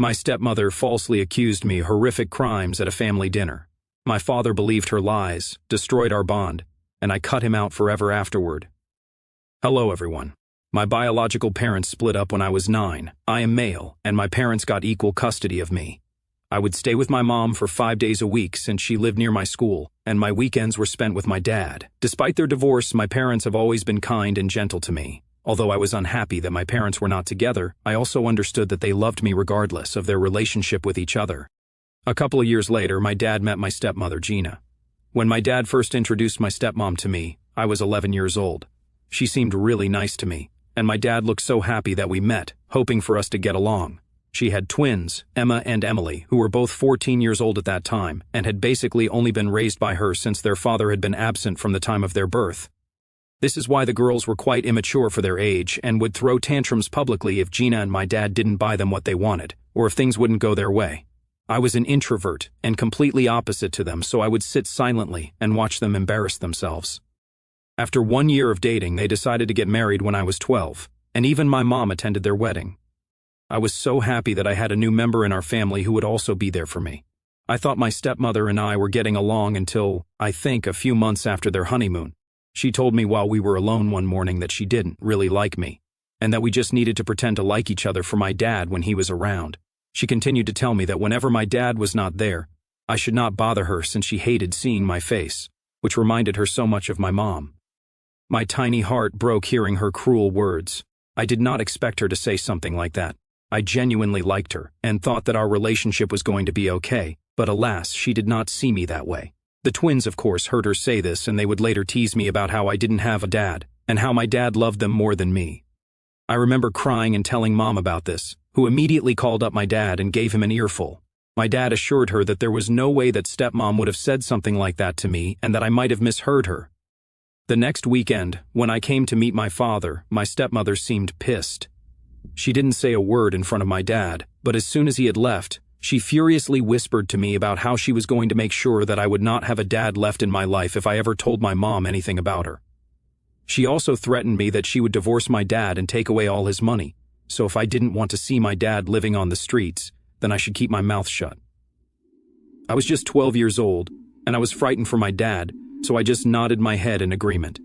My stepmother falsely accused me of horrific crimes at a family dinner. My father believed her lies, destroyed our bond, and I cut him out forever afterward. Hello everyone. My biological parents split up when I was 9. I am male, and my parents got equal custody of me. I would stay with my mom for 5 days a week since she lived near my school, and my weekends were spent with my dad. Despite their divorce, my parents have always been kind and gentle to me. Although I was unhappy that my parents were not together, I also understood that they loved me regardless of their relationship with each other. A couple of years later, my dad met my stepmother, Gina. When my dad first introduced my stepmom to me, I was 11 years old. She seemed really nice to me, and my dad looked so happy that we met, hoping for us to get along. She had twins, Emma and Emily, who were both 14 years old at that time, and had basically only been raised by her since their father had been absent from the time of their birth. This is why the girls were quite immature for their age and would throw tantrums publicly if Gina and my dad didn't buy them what they wanted, or if things wouldn't go their way. I was an introvert and completely opposite to them, so I would sit silently and watch them embarrass themselves. After 1 year of dating, they decided to get married when I was 12, and even my mom attended their wedding. I was so happy that I had a new member in our family who would also be there for me. I thought my stepmother and I were getting along until, I think, a few months after their honeymoon. She told me while we were alone one morning that she didn't really like me, and that we just needed to pretend to like each other for my dad when he was around. She continued to tell me that whenever my dad was not there, I should not bother her since she hated seeing my face, which reminded her so much of my mom. My tiny heart broke hearing her cruel words. I did not expect her to say something like that. I genuinely liked her and thought that our relationship was going to be okay, but alas, she did not see me that way. The twins, of course, heard her say this, and they would later tease me about how I didn't have a dad, and how my dad loved them more than me. I remember crying and telling Mom about this, who immediately called up my dad and gave him an earful. My dad assured her that there was no way that stepmom would have said something like that to me and that I might have misheard her. The next weekend, when I came to meet my father, my stepmother seemed pissed. She didn't say a word in front of my dad, but as soon as he had left, she furiously whispered to me about how she was going to make sure that I would not have a dad left in my life if I ever told my mom anything about her. She also threatened me that she would divorce my dad and take away all his money, so if I didn't want to see my dad living on the streets, then I should keep my mouth shut. I was just 12 years old, and I was frightened for my dad, so I just nodded my head in agreement.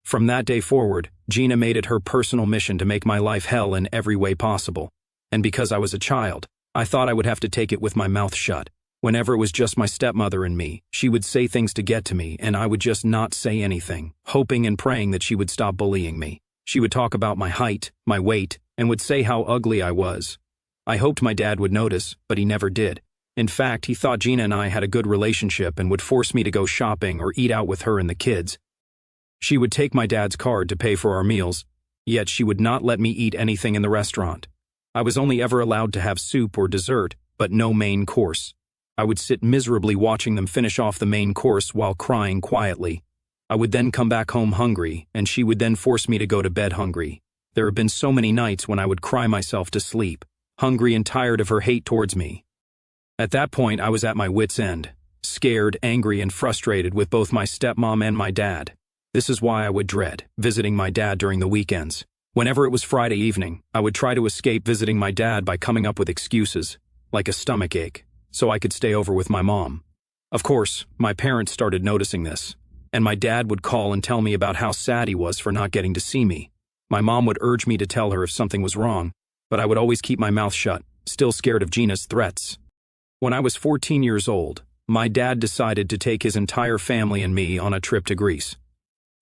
From that day forward, Gina made it her personal mission to make my life hell in every way possible, and because I was a child, I thought I would have to take it with my mouth shut. Whenever it was just my stepmother and me, she would say things to get to me, and I would just not say anything, hoping and praying that she would stop bullying me. She would talk about my height, my weight, and would say how ugly I was. I hoped my dad would notice, but he never did. In fact, he thought Gina and I had a good relationship and would force me to go shopping or eat out with her and the kids. She would take my dad's card to pay for our meals, yet she would not let me eat anything in the restaurant. I was only ever allowed to have soup or dessert, but no main course. I would sit miserably watching them finish off the main course while crying quietly. I would then come back home hungry, and she would then force me to go to bed hungry. There have been so many nights when I would cry myself to sleep, hungry and tired of her hate towards me. At that point, I was at my wit's end, scared, angry, and frustrated with both my stepmom and my dad. This is why I would dread visiting my dad during the weekends. Whenever it was Friday evening, I would try to escape visiting my dad by coming up with excuses, like a stomach ache, so I could stay over with my mom. Of course, my parents started noticing this, and my dad would call and tell me about how sad he was for not getting to see me. My mom would urge me to tell her if something was wrong, but I would always keep my mouth shut, still scared of Gina's threats. When I was 14 years old, my dad decided to take his entire family and me on a trip to Greece.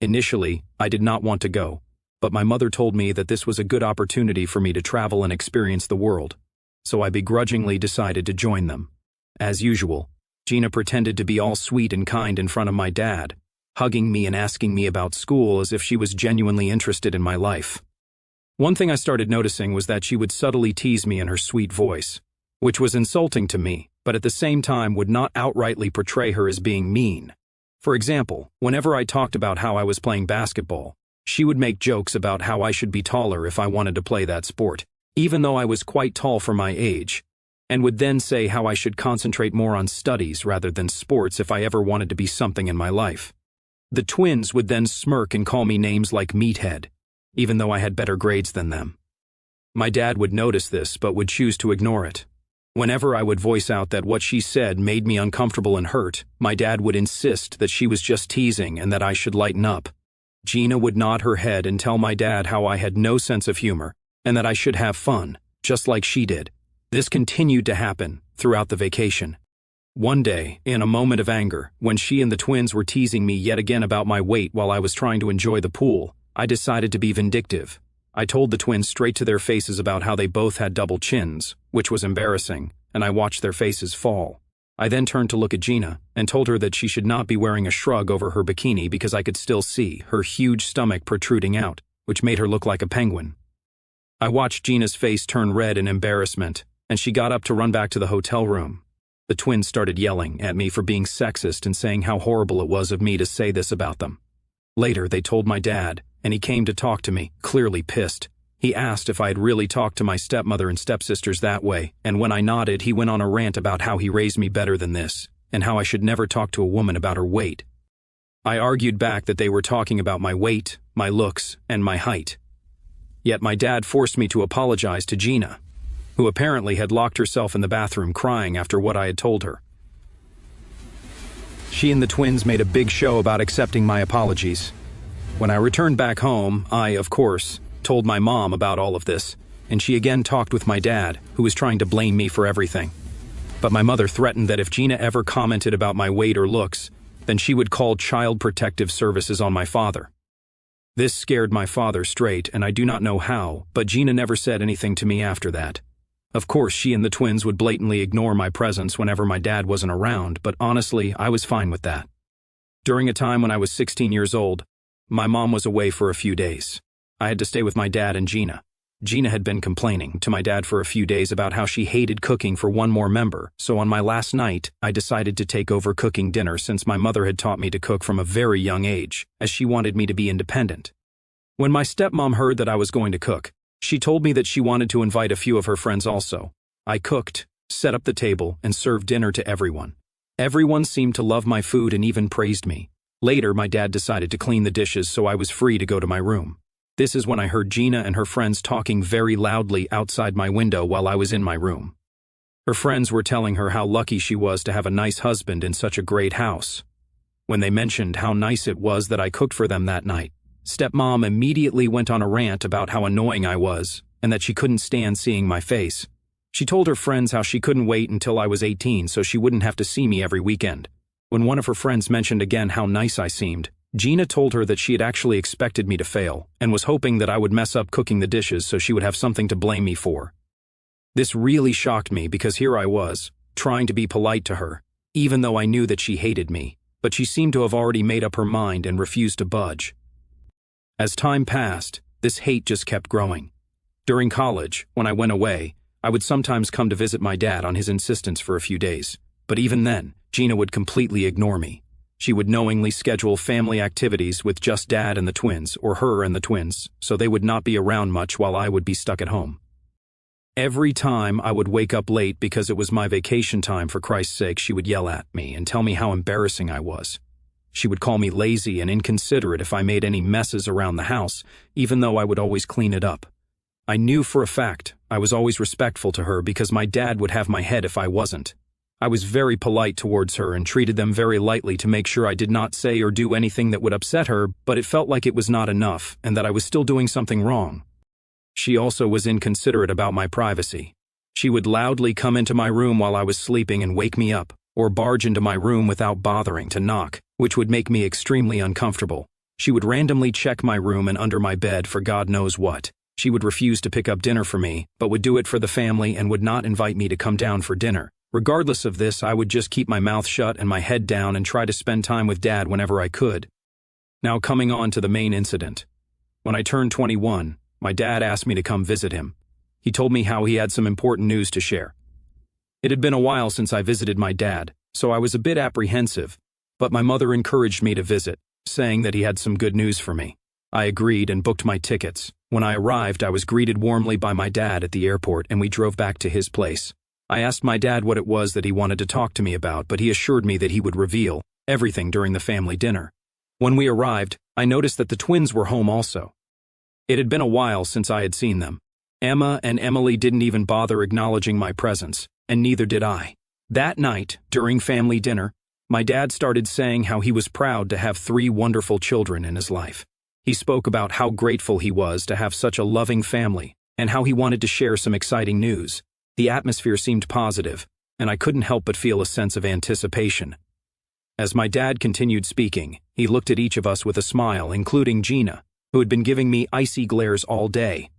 Initially, I did not want to go, but my mother told me that this was a good opportunity for me to travel and experience the world, so I begrudgingly decided to join them. As usual, Gina pretended to be all sweet and kind in front of my dad, hugging me and asking me about school as if she was genuinely interested in my life. One thing I started noticing was that she would subtly tease me in her sweet voice, which was insulting to me, but at the same time would not outrightly portray her as being mean. For example, whenever I talked about how I was playing basketball, she would make jokes about how I should be taller if I wanted to play that sport, even though I was quite tall for my age, and would then say how I should concentrate more on studies rather than sports if I ever wanted to be something in my life. The twins would then smirk and call me names like meathead, even though I had better grades than them. My dad would notice this but would choose to ignore it. Whenever I would voice out that what she said made me uncomfortable and hurt, my dad would insist that she was just teasing and that I should lighten up. Gina would nod her head and tell my dad how I had no sense of humor and that I should have fun, just like she did. This continued to happen throughout the vacation. One day, in a moment of anger, when she and the twins were teasing me yet again about my weight while I was trying to enjoy the pool, I decided to be vindictive. I told the twins straight to their faces about how they both had double chins, which was embarrassing, and I watched their faces fall. I then turned to look at Gina and told her that she should not be wearing a shrug over her bikini because I could still see her huge stomach protruding out, which made her look like a penguin. I watched Gina's face turn red in embarrassment, and she got up to run back to the hotel room. The twins started yelling at me for being sexist and saying how horrible it was of me to say this about them. Later, they told my dad, and he came to talk to me, clearly pissed. He asked if I had really talked to my stepmother and stepsisters that way, and when I nodded, he went on a rant about how he raised me better than this, and how I should never talk to a woman about her weight. I argued back that they were talking about my weight, my looks, and my height. Yet my dad forced me to apologize to Gina, who apparently had locked herself in the bathroom crying after what I had told her. She and the twins made a big show about accepting my apologies. When I returned back home, I, of course, told my mom about all of this, and she again talked with my dad, who was trying to blame me for everything. But my mother threatened that if Gina ever commented about my weight or looks, then she would call Child Protective Services on my father. This scared my father straight, and I do not know how, but Gina never said anything to me after that. Of course, she and the twins would blatantly ignore my presence whenever my dad wasn't around, but honestly, I was fine with that. During a time when I was 16 years old, my mom was away for a few days. I had to stay with my dad and Gina. Gina had been complaining to my dad for a few days about how she hated cooking for one more member, so on my last night, I decided to take over cooking dinner since my mother had taught me to cook from a very young age, as she wanted me to be independent. When my stepmom heard that I was going to cook, she told me that she wanted to invite a few of her friends also. I cooked, set up the table, and served dinner to everyone. Everyone seemed to love my food and even praised me. Later, my dad decided to clean the dishes, so I was free to go to my room. This is when I heard Gina and her friends talking very loudly outside my window while I was in my room. Her friends were telling her how lucky she was to have a nice husband in such a great house. When they mentioned how nice it was that I cooked for them that night, stepmom immediately went on a rant about how annoying I was and that she couldn't stand seeing my face. She told her friends how she couldn't wait until I was 18 so she wouldn't have to see me every weekend. When one of her friends mentioned again how nice I seemed, Gina told her that she had actually expected me to fail and was hoping that I would mess up cooking the dishes so she would have something to blame me for. This really shocked me because here I was, trying to be polite to her, even though I knew that she hated me, but she seemed to have already made up her mind and refused to budge. As time passed, this hate just kept growing. During college, when I went away, I would sometimes come to visit my dad on his insistence for a few days, but even then, Gina would completely ignore me. She would knowingly schedule family activities with just Dad and the twins, or her and the twins, so they would not be around much while I would be stuck at home. Every time I would wake up late because it was my vacation time, for Christ's sake, she would yell at me and tell me how embarrassing I was. She would call me lazy and inconsiderate if I made any messes around the house, even though I would always clean it up. I knew for a fact I was always respectful to her because my dad would have my head if I wasn't. I was very polite towards her and treated them very lightly to make sure I did not say or do anything that would upset her, but it felt like it was not enough and that I was still doing something wrong. She also was inconsiderate about my privacy. She would loudly come into my room while I was sleeping and wake me up, or barge into my room without bothering to knock, which would make me extremely uncomfortable. She would randomly check my room and under my bed for God knows what. She would refuse to pick up dinner for me, but would do it for the family and would not invite me to come down for dinner. Regardless of this, I would just keep my mouth shut and my head down and try to spend time with Dad whenever I could. Now coming on to the main incident. When I turned 21, my dad asked me to come visit him. He told me how he had some important news to share. It had been a while since I visited my dad, so I was a bit apprehensive, but my mother encouraged me to visit, saying that he had some good news for me. I agreed and booked my tickets. When I arrived, I was greeted warmly by my dad at the airport and we drove back to his place. I asked my dad what it was that he wanted to talk to me about, but he assured me that he would reveal everything during the family dinner. When we arrived, I noticed that the twins were home also. It had been a while since I had seen them. Emma and Emily didn't even bother acknowledging my presence, and neither did I. That night, during family dinner, my dad started saying how he was proud to have 3 wonderful children in his life. He spoke about how grateful he was to have such a loving family, and how he wanted to share some exciting news. The atmosphere seemed positive, and I couldn't help but feel a sense of anticipation. As my dad continued speaking, he looked at each of us with a smile, including Gina, who had been giving me icy glares all day.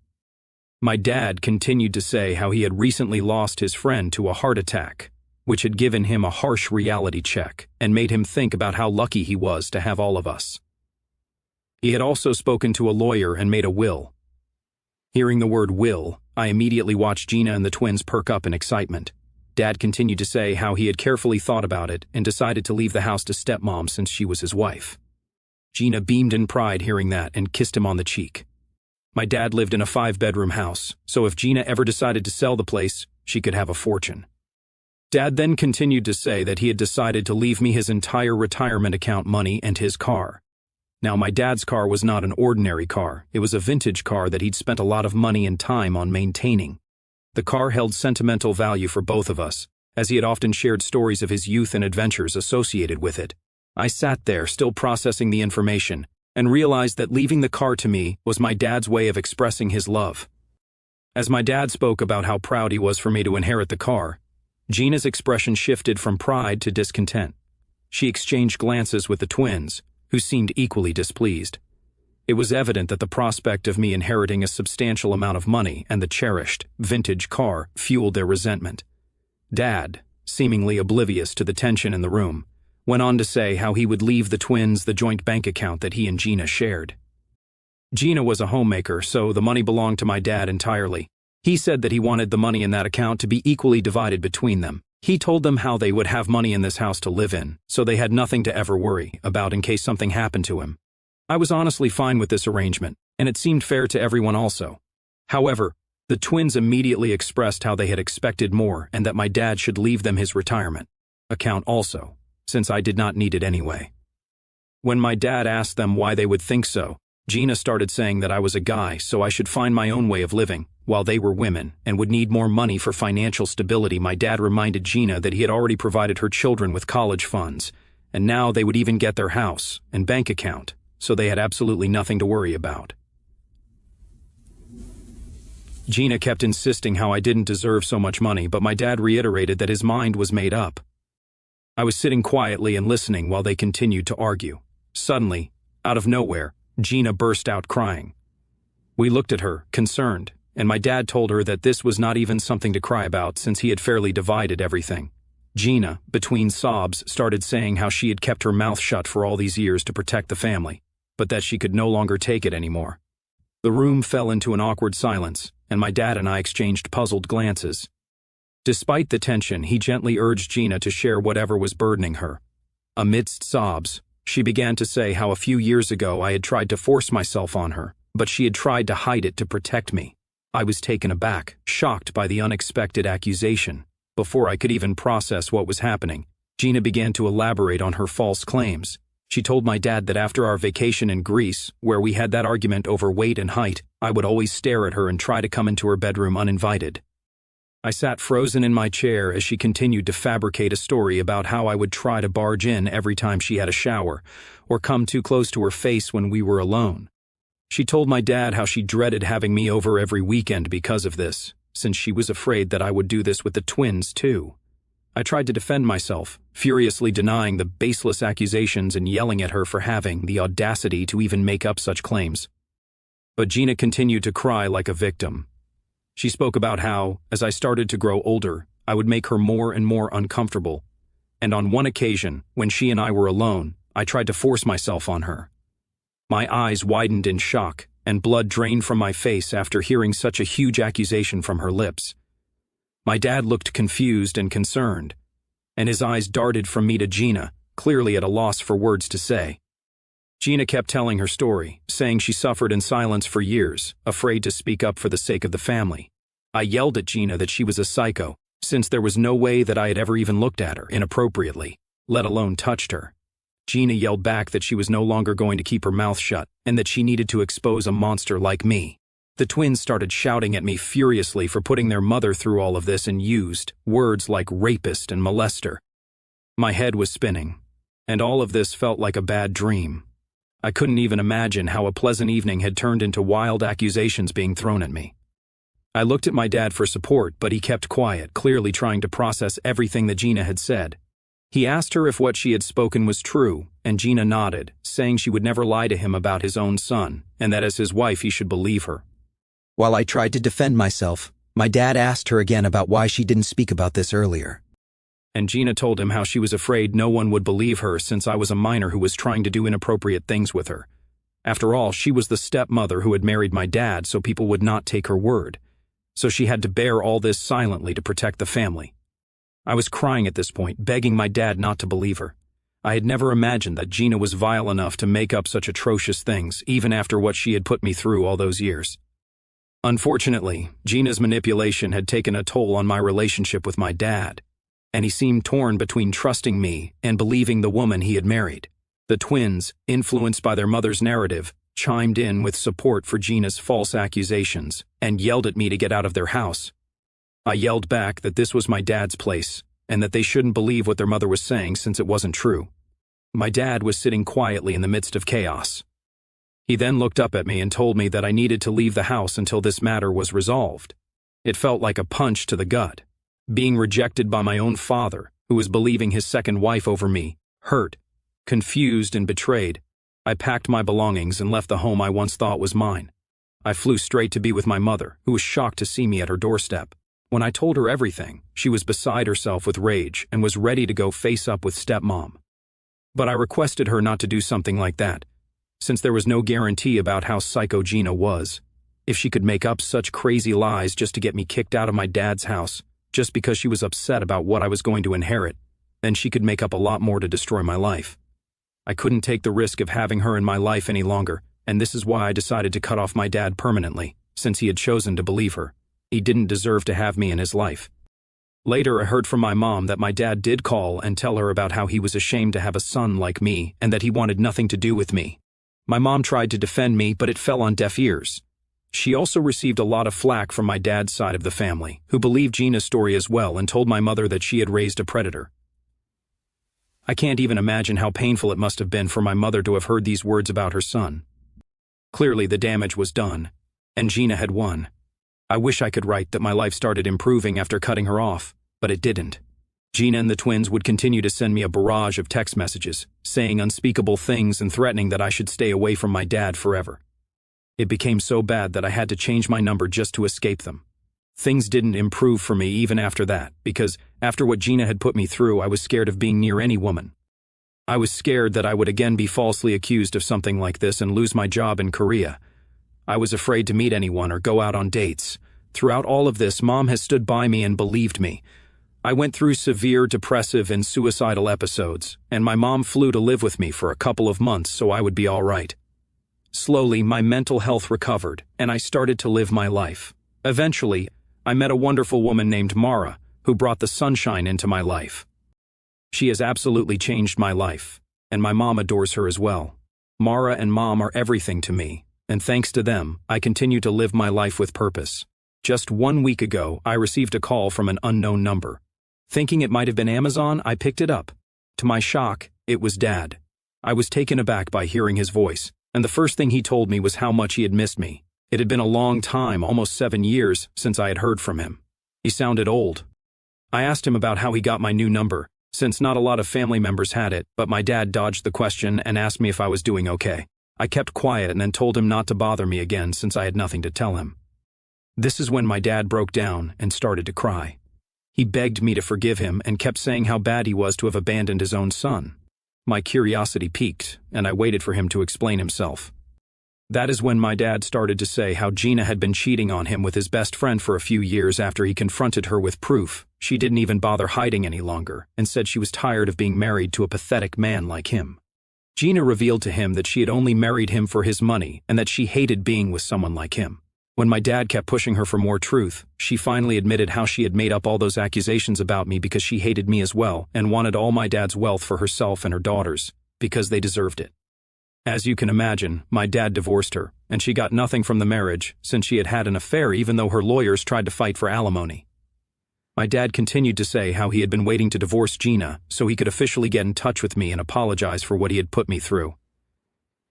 My dad continued to say how he had recently lost his friend to a heart attack, which had given him a harsh reality check and made him think about how lucky he was to have all of us. He had also spoken to a lawyer and made a will. Hearing the word will, I immediately watched Gina and the twins perk up in excitement. Dad continued to say how he had carefully thought about it and decided to leave the house to stepmom since she was his wife. Gina beamed in pride hearing that and kissed him on the cheek. My dad lived in a 5-bedroom house, so if Gina ever decided to sell the place, she could have a fortune. Dad then continued to say that he had decided to leave me his entire retirement account money and his car. Now, my dad's car was not an ordinary car. It was a vintage car that he'd spent a lot of money and time on maintaining. The car held sentimental value for both of us, as he had often shared stories of his youth and adventures associated with it. I sat there, still processing the information, and realized that leaving the car to me was my dad's way of expressing his love. As my dad spoke about how proud he was for me to inherit the car, Gina's expression shifted from pride to discontent. She exchanged glances with the twins, who seemed equally displeased. It was evident that the prospect of me inheriting a substantial amount of money and the cherished, vintage car fueled their resentment. Dad, seemingly oblivious to the tension in the room, went on to say how he would leave the twins the joint bank account that he and Gina shared. Gina was a homemaker, so the money belonged to my dad entirely. He said that he wanted the money in that account to be equally divided between them. He told them how they would have money in this house to live in, so they had nothing to ever worry about in case something happened to him. I was honestly fine with this arrangement, and it seemed fair to everyone also. However, the twins immediately expressed how they had expected more and that my dad should leave them his retirement account also, since I did not need it anyway. When my dad asked them why they would think so, Gina started saying that I was a guy, so I should find my own way of living, while they were women and would need more money for financial stability. My dad reminded Gina that he had already provided her children with college funds, and now they would even get their house and bank account, so they had absolutely nothing to worry about. Gina kept insisting how I didn't deserve so much money, but my dad reiterated that his mind was made up. I was sitting quietly and listening while they continued to argue. Suddenly, out of nowhere, Gina burst out crying. We looked at her, concerned, and my dad told her that this was not even something to cry about since he had fairly divided everything. Gina, between sobs, started saying how she had kept her mouth shut for all these years to protect the family, but that she could no longer take it anymore. The room fell into an awkward silence, and my dad and I exchanged puzzled glances. Despite the tension, he gently urged Gina to share whatever was burdening her. Amidst sobs, she began to say how a few years ago I had tried to force myself on her, but she had tried to hide it to protect me. I was taken aback, shocked by the unexpected accusation. Before I could even process what was happening, Gina began to elaborate on her false claims. She told my dad that after our vacation in Greece, where we had that argument over weight and height, I would always stare at her and try to come into her bedroom uninvited. I sat frozen in my chair as she continued to fabricate a story about how I would try to barge in every time she had a shower, or come too close to her face when we were alone. She told my dad how she dreaded having me over every weekend because of this, since she was afraid that I would do this with the twins too. I tried to defend myself, furiously denying the baseless accusations and yelling at her for having the audacity to even make up such claims. But Gina continued to cry like a victim. She spoke about how, as I started to grow older, I would make her more and more uncomfortable, and on one occasion, when she and I were alone, I tried to force myself on her. My eyes widened in shock, and blood drained from my face after hearing such a huge accusation from her lips. My dad looked confused and concerned, and his eyes darted from me to Gina, clearly at a loss for words to say. Gina kept telling her story, saying she suffered in silence for years, afraid to speak up for the sake of the family. I yelled at Gina that she was a psycho, since there was no way that I had ever even looked at her inappropriately, let alone touched her. Gina yelled back that she was no longer going to keep her mouth shut, and that she needed to expose a monster like me. The twins started shouting at me furiously for putting their mother through all of this and used words like rapist and molester. My head was spinning, and all of this felt like a bad dream. I couldn't even imagine how a pleasant evening had turned into wild accusations being thrown at me. I looked at my dad for support, but he kept quiet, clearly trying to process everything that Gina had said. He asked her if what she had spoken was true, and Gina nodded, saying she would never lie to him about his own son, and that as his wife he should believe her. While I tried to defend myself, my dad asked her again about why she didn't speak about this earlier. And Gina told him how she was afraid no one would believe her since I was a minor who was trying to do inappropriate things with her. After all, she was the stepmother who had married my dad, so people would not take her word. So she had to bear all this silently to protect the family. I was crying at this point, begging my dad not to believe her. I had never imagined that Gina was vile enough to make up such atrocious things, even after what she had put me through all those years. Unfortunately, Gina's manipulation had taken a toll on my relationship with my dad, and he seemed torn between trusting me and believing the woman he had married. The twins, influenced by their mother's narrative, chimed in with support for Gina's false accusations and yelled at me to get out of their house. I yelled back that this was my dad's place and that they shouldn't believe what their mother was saying since it wasn't true. My dad was sitting quietly in the midst of chaos. He then looked up at me and told me that I needed to leave the house until this matter was resolved. It felt like a punch to the gut. Being rejected by my own father, who was believing his second wife over me, hurt, confused and betrayed, I packed my belongings and left the home I once thought was mine. I flew straight to be with my mother, who was shocked to see me at her doorstep. When I told her everything, she was beside herself with rage and was ready to go face up with stepmom. But I requested her not to do something like that, since there was no guarantee about how psycho Gina was. If she could make up such crazy lies just to get me kicked out of my dad's house, just because she was upset about what I was going to inherit, then she could make up a lot more to destroy my life. I couldn't take the risk of having her in my life any longer, and this is why I decided to cut off my dad permanently, since he had chosen to believe her. He didn't deserve to have me in his life. Later, I heard from my mom that my dad did call and tell her about how he was ashamed to have a son like me and that he wanted nothing to do with me. My mom tried to defend me, but it fell on deaf ears. She also received a lot of flack from my dad's side of the family, who believed Gina's story as well and told my mother that she had raised a predator. I can't even imagine how painful it must have been for my mother to have heard these words about her son. Clearly, the damage was done, and Gina had won. I wish I could write that my life started improving after cutting her off, but it didn't. Gina and the twins would continue to send me a barrage of text messages, saying unspeakable things and threatening that I should stay away from my dad forever. It became so bad that I had to change my number just to escape them. Things didn't improve for me even after that, because after what Gina had put me through, I was scared of being near any woman. I was scared that I would again be falsely accused of something like this and lose my job in Korea. I was afraid to meet anyone or go out on dates. Throughout all of this, Mom has stood by me and believed me. I went through severe depressive and suicidal episodes, and my mom flew to live with me for a couple of months so I would be all right. Slowly, my mental health recovered, and I started to live my life. Eventually, I met a wonderful woman named Mara, who brought the sunshine into my life. She has absolutely changed my life, and my mom adores her as well. Mara and Mom are everything to me, and thanks to them, I continue to live my life with purpose. Just 1 week ago, I received a call from an unknown number. Thinking it might have been Amazon, I picked it up. To my shock, it was Dad. I was taken aback by hearing his voice, and the first thing he told me was how much he had missed me. It had been a long time, almost 7 years, since I had heard from him. He sounded old. I asked him about how he got my new number, since not a lot of family members had it, but my dad dodged the question and asked me if I was doing okay. I kept quiet and then told him not to bother me again since I had nothing to tell him. This is when my dad broke down and started to cry. He begged me to forgive him and kept saying how bad he was to have abandoned his own son. My curiosity piqued, and I waited for him to explain himself. That is when my dad started to say how Gina had been cheating on him with his best friend for a few years after he confronted her with proof. She didn't even bother hiding any longer and said she was tired of being married to a pathetic man like him. Gina revealed to him that she had only married him for his money and that she hated being with someone like him. When my dad kept pushing her for more truth, she finally admitted how she had made up all those accusations about me because she hated me as well and wanted all my dad's wealth for herself and her daughters, because they deserved it. As you can imagine, my dad divorced her, and she got nothing from the marriage since she had had an affair even though her lawyers tried to fight for alimony. My dad continued to say how he had been waiting to divorce Gina so he could officially get in touch with me and apologize for what he had put me through.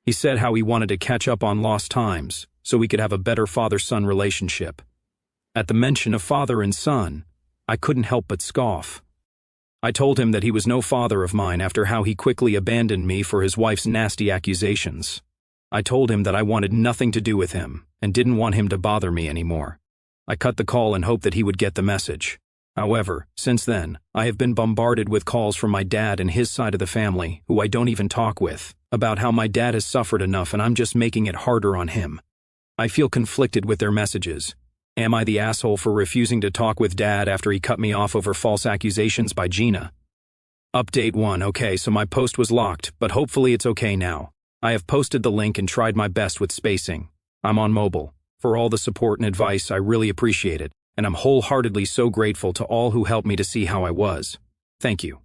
He said how he wanted to catch up on lost times so we could have a better father-son relationship. At the mention of father and son, I couldn't help but scoff. I told him that he was no father of mine after how he quickly abandoned me for his wife's nasty accusations. I told him that I wanted nothing to do with him and didn't want him to bother me anymore. I cut the call and hoped that he would get the message. However, since then, I have been bombarded with calls from my dad and his side of the family, who I don't even talk with, about how my dad has suffered enough and I'm just making it harder on him. I feel conflicted with their messages. Am I the asshole for refusing to talk with Dad after he cut me off over false accusations by Gina? Update 1. Okay, so my post was locked, but hopefully it's okay now. I have posted the link and tried my best with spacing. I'm on mobile. For all the support and advice, I really appreciate it, and I'm wholeheartedly so grateful to all who helped me to see how I was. Thank you.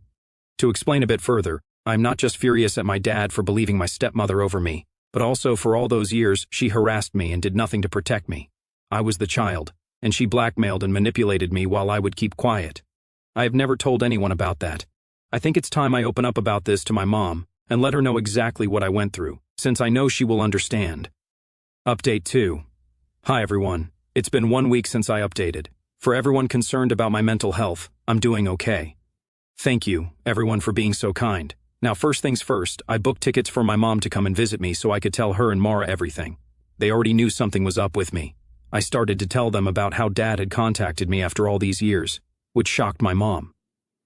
To explain a bit further, I'm not just furious at my dad for believing my stepmother over me, but also for all those years she harassed me and did nothing to protect me. I was the child, and she blackmailed and manipulated me while I would keep quiet. I have never told anyone about that. I think it's time I open up about this to my mom and let her know exactly what I went through, since I know she will understand. Update 2. Hi everyone. It's been 1 week since I updated. For everyone concerned about my mental health, I'm doing okay. Thank you, everyone, for being so kind. Now, first things first, I booked tickets for my mom to come and visit me so I could tell her and Mara everything. They already knew something was up with me. I started to tell them about how Dad had contacted me after all these years, which shocked my mom.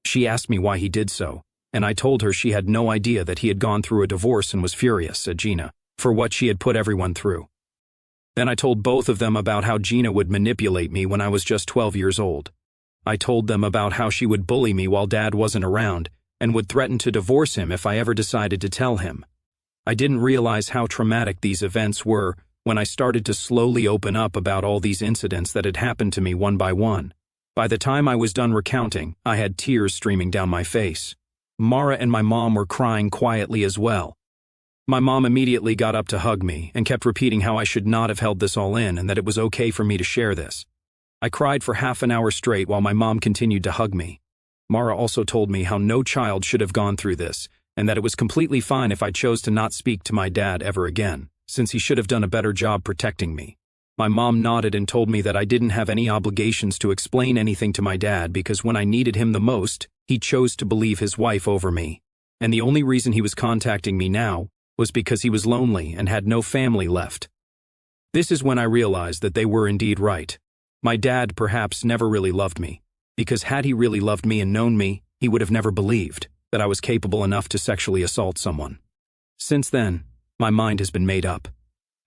She asked me why he did so, and I told her she had no idea that he had gone through a divorce and was furious at Gina for what she had put everyone through. Then I told both of them about how Gina would manipulate me when I was just 12 years old. I told them about how she would bully me while Dad wasn't around and would threaten to divorce him if I ever decided to tell him. I didn't realize how traumatic these events were when I started to slowly open up about all these incidents that had happened to me one by one. By the time I was done recounting, I had tears streaming down my face. Mara and my mom were crying quietly as well. My mom immediately got up to hug me and kept repeating how I should not have held this all in and that it was okay for me to share this. I cried for half an hour straight while my mom continued to hug me. Mara also told me how no child should have gone through this and that it was completely fine if I chose to not speak to my dad ever again, since he should have done a better job protecting me. My mom nodded and told me that I didn't have any obligations to explain anything to my dad because when I needed him the most, he chose to believe his wife over me. And the only reason he was contacting me now was because he was lonely and had no family left. This is when I realized that they were indeed right. My dad perhaps never really loved me, because had he really loved me and known me, he would have never believed that I was capable enough to sexually assault someone. Since then, my mind has been made up.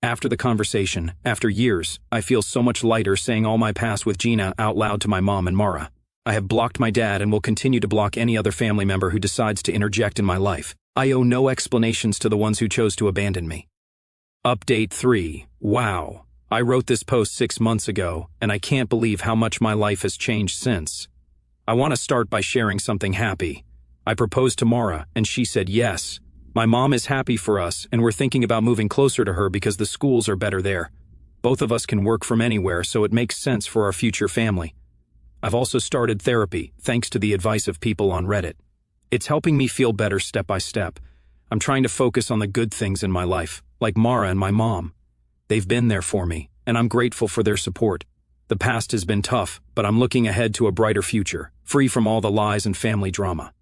After the conversation, after years, I feel so much lighter saying all my past with Gina out loud to my mom and Mara. I have blocked my dad and will continue to block any other family member who decides to interject in my life. I owe no explanations to the ones who chose to abandon me. Update 3. Wow. I wrote this post 6 months ago, and I can't believe how much my life has changed since. I want to start by sharing something happy. I proposed to Mara, and she said yes. My mom is happy for us, and we're thinking about moving closer to her because the schools are better there. Both of us can work from anywhere, so it makes sense for our future family. I've also started therapy, thanks to the advice of people on Reddit. It's helping me feel better step by step. I'm trying to focus on the good things in my life, like Mara and my mom. They've been there for me, and I'm grateful for their support. The past has been tough, but I'm looking ahead to a brighter future, free from all the lies and family drama.